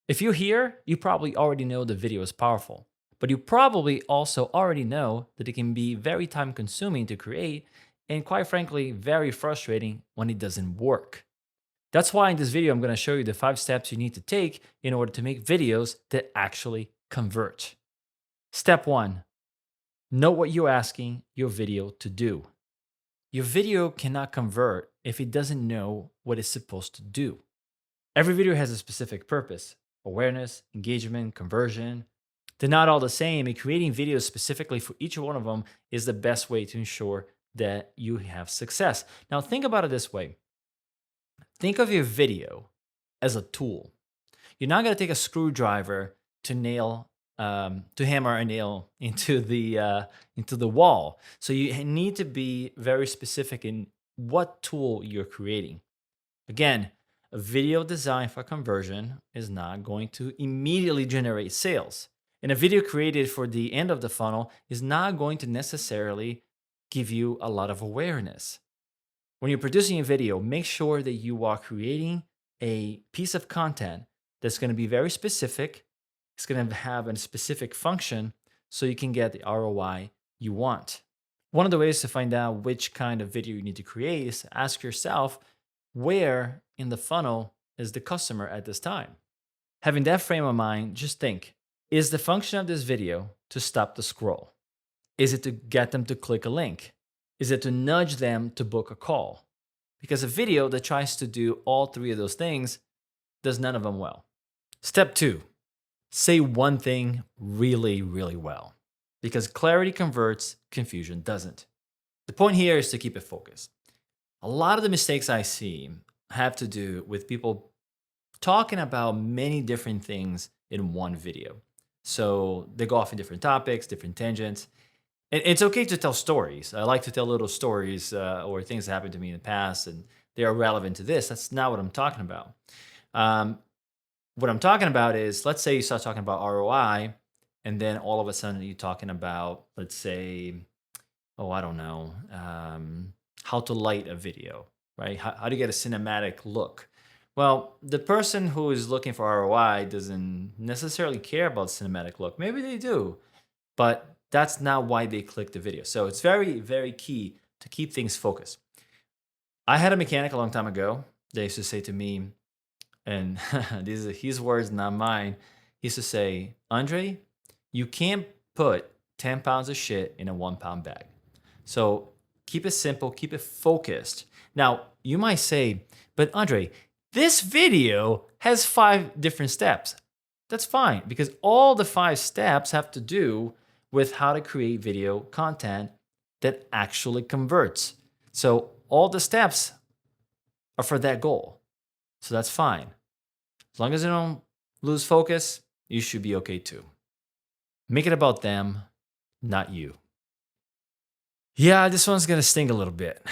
If you're here, you probably already know the video is powerful, but you probably also already know that it can be very time consuming to create and quite frankly, very frustrating when it doesn't work. That's why in this video, I'm going to show you the 5 steps you need to take in order to make videos that actually convert. Step 1, know what you're asking your video to do. Your video cannot convert if it doesn't know what it's supposed to do. Every video has a specific purpose: awareness, engagement, conversion. They're not all the same, and creating videos specifically for each one of them is the best way to ensure that you have success. Now, think about it this way: think of your video as a tool. You're not going to take a screwdriver to hammer a nail into the wall. So you need to be very specific in what tool you're creating. Again, a video designed for conversion is not going to immediately generate sales. And a video created for the end of the funnel is not going to necessarily give you a lot of awareness. When you're producing a video, make sure that you are creating a piece of content that's going to be very specific. It's going to have a specific function so you can get the ROI you want. One of the ways to find out which kind of video you need to create is to ask yourself, where in the funnel is the customer at this time? Having that frame of mind, just think, is the function of this video to stop the scroll? Is it to get them to click a link? Is it to nudge them to book a call? Because a video that tries to do all 3 of those things does none of them well. Step 2, say one thing really, really well. Because clarity converts, confusion doesn't. The point here is to keep it focused. A lot of the mistakes I see have to do with people talking about many different things in one video. So they go off in different topics, different tangents. And it's okay to tell stories. I like to tell little stories or things that happened to me in the past, and they are relevant to this. That's not what I'm talking about. What I'm talking about is, let's say you start talking about ROI, and then all of a sudden you're talking about, let's say, I don't know, how to light a video, right? How to get a cinematic look. Well, the person who is looking for ROI doesn't necessarily care about cinematic look. Maybe they do, but that's not why they click the video. So it's very, very key to keep things focused. I had a mechanic a long time ago that used to say to me, and these are his words, not mine. He used to say, Andre, you can't put 10 pounds of shit in a 1-pound bag. So keep it simple, keep it focused. Now, you might say, but Andre, this video has 5 different steps. That's fine, because all the 5 steps have to do with how to create video content that actually converts. So all the steps are for that goal. So that's fine. As long as you don't lose focus, you should be okay too. Make it about them, not you. Yeah, this one's gonna sting a little bit.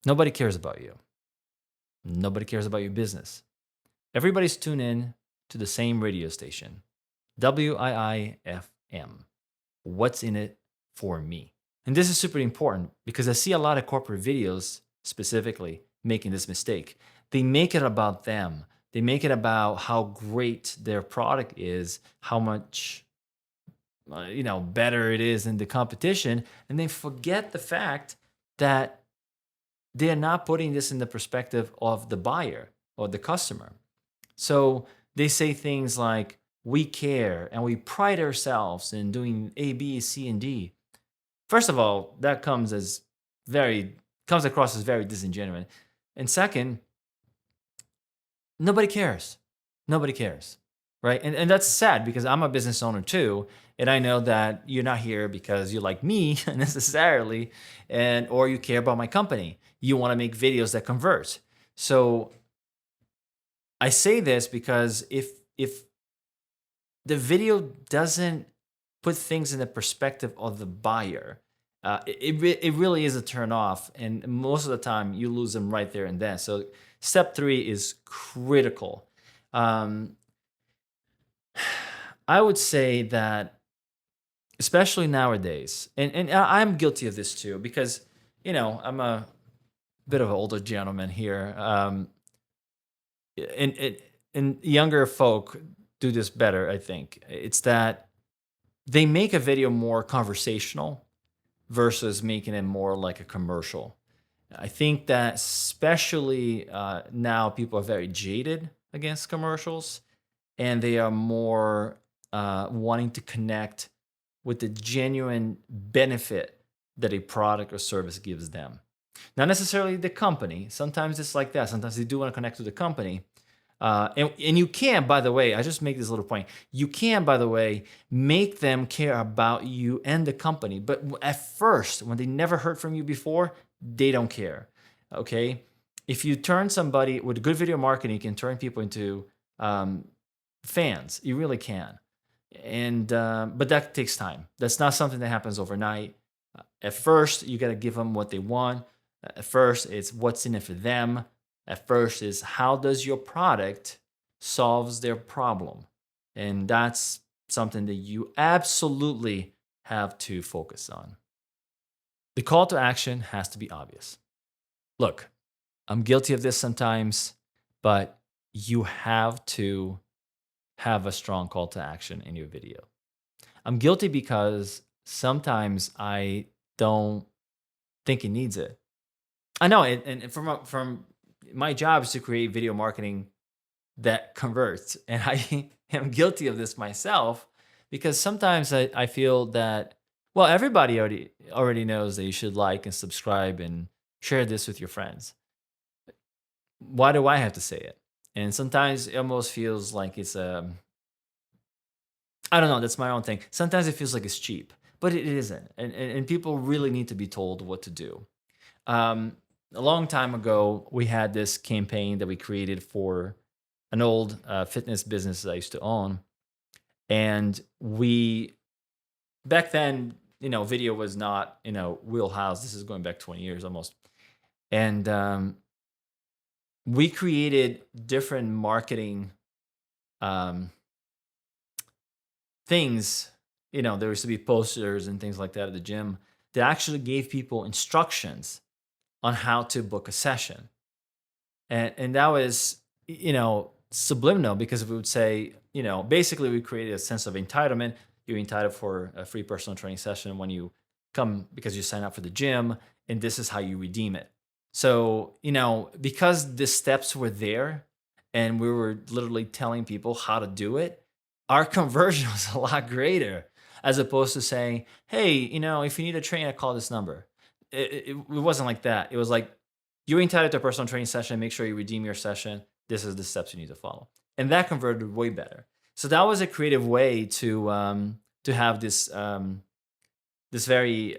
Nobody cares about you. Nobody cares about your business. Everybody's tuned in to the same radio station, WIIFM. What's in it for me? And this is super important because I see a lot of corporate videos specifically making this mistake. They make it about them. They make it about how great their product is, how much better it is than the competition, and they forget the fact that they're not putting this in the perspective of the buyer or the customer. So they say things like, we care and we pride ourselves in doing A, B, C, and D. First of all, that comes across as very disingenuous. And second, nobody cares. Nobody cares, right? And that's sad because I'm a business owner too, and I know that you're not here because you like me necessarily, or you care about my company. You want to make videos that convert. So I say this because if the video doesn't put things in the perspective of the buyer, it really is a turn off, and most of the time you lose them right there and then. So step 3 is critical. I would say that, especially nowadays, and I'm guilty of this too, because I'm a bit of an older gentleman here, and and younger folk do this better, I think. It's that they make a video more conversational versus making it more like a commercial. I think that especially now people are very jaded against commercials, and they are more wanting to connect with the genuine benefit that a product or service gives them. Not necessarily the company. Sometimes it's like that. Sometimes they do want to connect with the company. And you can, by the way, I just make this little point. You can, by the way, make them care about you and the company. But at first, when they never heard from you before, they don't care. Okay. If you turn somebody with good video marketing, you can turn people into fans. You really can. And but that takes time. That's not something that happens overnight. At first, you got to give them what they want. At first, it's what's in it for them. At first, is how does your product solves their problem, and that's something that you absolutely have to focus on. The call to action has to be obvious. Look, I'm guilty of this sometimes, but you have to have a strong call to action in your video. I'm guilty because sometimes I don't think it needs it. I know, and from my job is to create video marketing that converts, and I am guilty of this myself because sometimes I feel that well everybody already knows that you should like and subscribe and share this with your friends. Why do I have to say it? And sometimes it almost feels like it's I don't know. That's my own thing. Sometimes it feels like it's cheap, but it isn't. And people really need to be told what to do. Um, a long time ago, we had this campaign that we created for an old fitness business that I used to own. And we, back then, video was not, wheelhouse. This is going back 20 years almost. And we created different marketing um, things. There used to be posters and things like that at the gym that actually gave people instructions on how to book a session. And that was, subliminal because we would say, basically we created a sense of entitlement. You're entitled for a free personal training session when you come because you sign up for the gym, and this is how you redeem it. So, because the steps were there and we were literally telling people how to do it, our conversion was a lot greater as opposed to saying, hey, if you need a trainer, call this number. It wasn't like that. It was like, you're entitled to a personal training session. Make sure you redeem your session. This is the steps you need to follow. And that converted way better. So that was a creative way to have this very,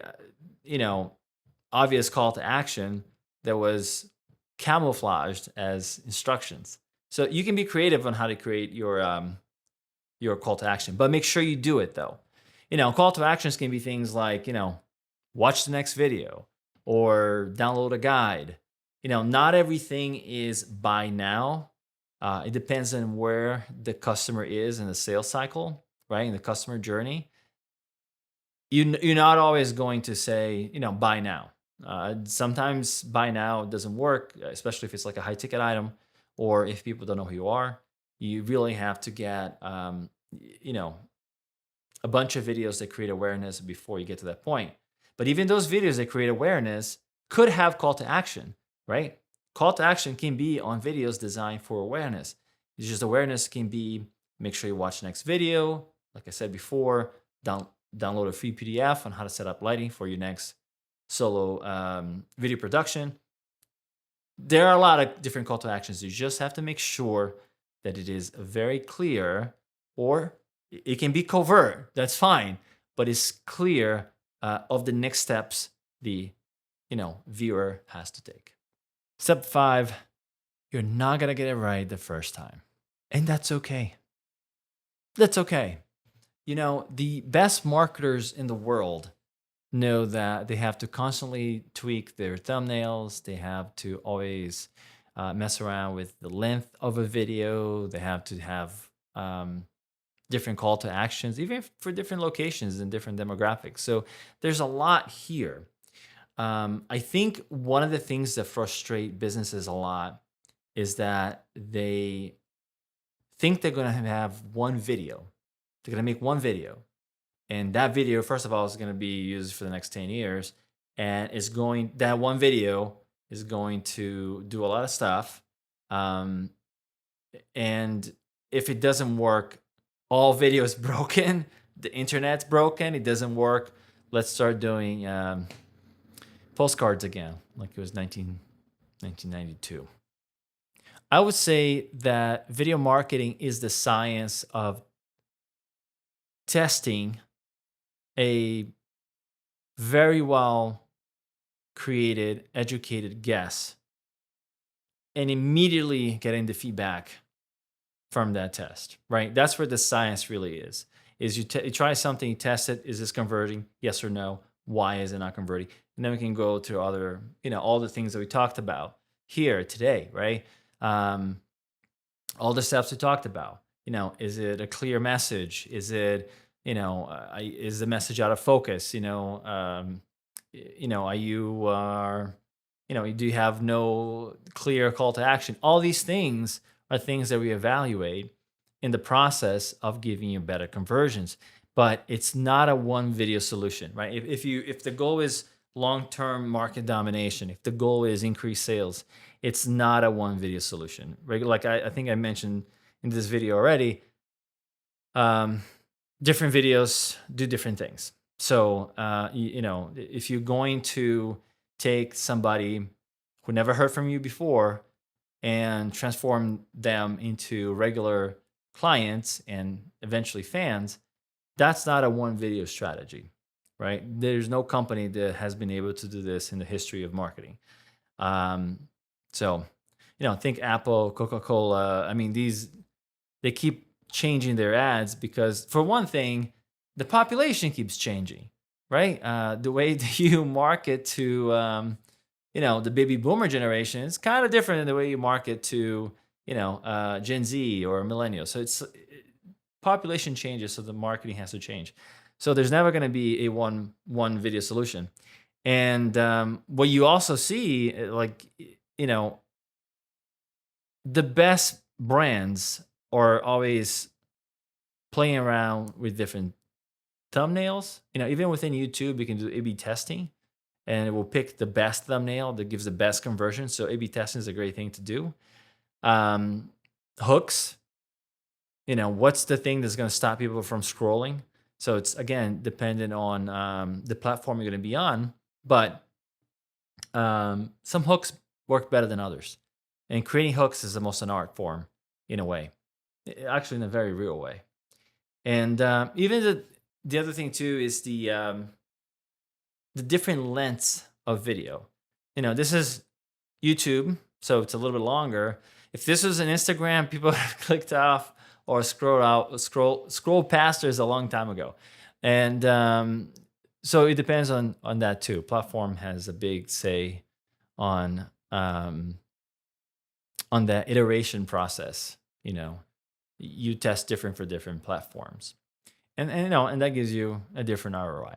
obvious call to action that was camouflaged as instructions. So you can be creative on how to create your call to action, but make sure you do it though. Call to actions can be things like, watch the next video or download a guide. Not everything is buy now. It depends on where the customer is in the sales cycle, right? In the customer journey. You're not always going to say, buy now. Sometimes buy now doesn't work, especially if it's like a high ticket item or if people don't know who you are. You really have to get, a bunch of videos that create awareness before you get to that point. But even those videos that create awareness could have call to action, right? Call to action can be on videos designed for awareness. It's just awareness can be make sure you watch the next video. Like I said before, download a free PDF on how to set up lighting for your next solo video production. There are a lot of different call to actions. You just have to make sure that it is very clear, or it can be covert. That's fine, but it's clear of the next steps the viewer has to take. Step 5, you're not gonna get it right the first time, and that's okay. That's okay. The best marketers in the world know that they have to constantly tweak their thumbnails. They have to always mess around with the length of a video. They have to have different call to actions, even for different locations and different demographics. So there's a lot here. I think one of the things that frustrate businesses a lot is that they think they're gonna have one video. They're gonna make one video. And that video, first of all, is gonna be used for the next 10 years. And that one video is going to do a lot of stuff. Um, and if it doesn't work, all video is broken, the internet's broken, it doesn't work, let's start doing postcards again, like it was 1992. I would say that video marketing is the science of testing a very well created, educated guess and immediately getting the feedback from that test, right? That's where the science really is. Is you try something, you test it, is this converting? Yes or no? Why is it not converting? And then we can go to other, all the things that we talked about here today, right? All the steps we talked about. Is it a clear message? Is it, is the message out of focus? Do you have no clear call to action? All these things are things that we evaluate in the process of giving you better conversions. But it's not a one video solution, right? If the goal is long-term market domination, if the goal is increased sales, it's not a one video solution, right? Like I think I mentioned in this video already, different videos do different things. So, if you're going to take somebody who never heard from you before and transform them into regular clients and eventually fans, that's not a one video strategy, right? There's no company that has been able to do this in the history of marketing. So, think Apple, Coca-Cola. I mean, they keep changing their ads because, for one thing, the population keeps changing, right? The way that you market to, the baby boomer generation is kind of different than the way you market to, Gen Z or millennials. So population changes, so the marketing has to change. So there's never going to be a one video solution. And what you also see, the best brands are always playing around with different thumbnails. Even within YouTube, you can do A/B testing, and it will pick the best thumbnail that gives the best conversion. So A/B testing is a great thing to do. Hooks. What's the thing that's going to stop people from scrolling? So it's, again, dependent on the platform you're going to be on. But some hooks work better than others. And creating hooks is almost an art form, in a way. Actually, in a very real way. And even the other thing, too, is the different lengths of video. This is YouTube, so it's a little bit longer. If this was an Instagram, people have clicked off or scroll past this a long time ago. And so it depends on that too. Platform has a big say on that iteration process. You test different for different platforms. And that gives you a different ROI.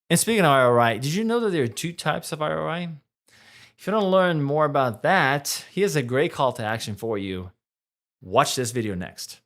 And speaking of ROI, did you know that there are two types of ROI? If you want to learn more about that, here's a great call to action for you. Watch this video next.